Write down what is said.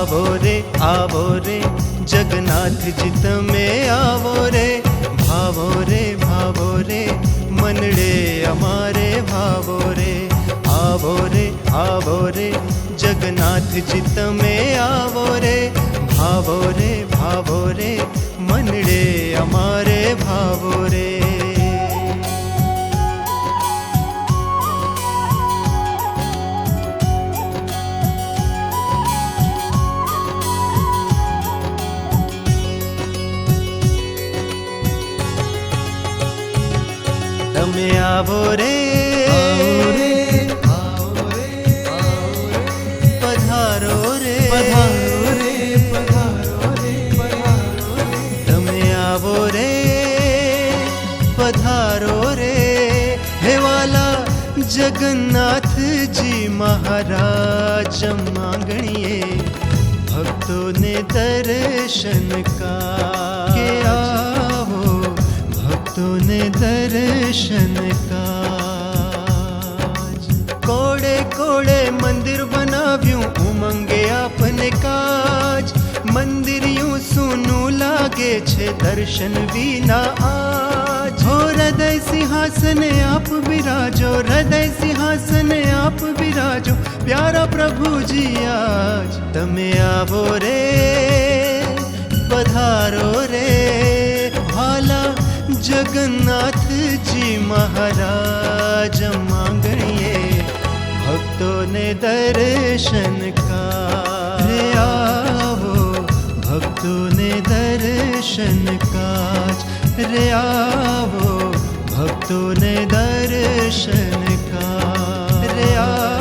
आवो रे जगन्नाथ जी तमे आवो रे भावो रे मनड़े अमारे भावो रे आवो रे जगन्नाथ जी तमे आवो रे भावो रे मनड़े अमारे भावो रे। तमे आवो रे पधारो रे तमे आवो रे पधारो रे हे वाला जगन्नाथ जी महाराज मांगणिए भक्तों ने दर्शन का के आवो भक्तों ने दर्शन का। कोड़े कोड़े मंदिर बनाव्यूं उमंगे आपने काज मंदिर यूं सुनू लागे छे दर्शन विना आज। हो हृदय सिंहासन आप विराजो हृदय सिंहासन आप विराजो प्यारा प्रभु जी आज तमे आवो रे पधारो रे भाला जगन्नाथ जी महाराज मांगणिए भक्तों ने दर्शन का रे आवो भक्तों ने दर्शन काज रे आवो भक्तों ने दर्शन का रे आवो।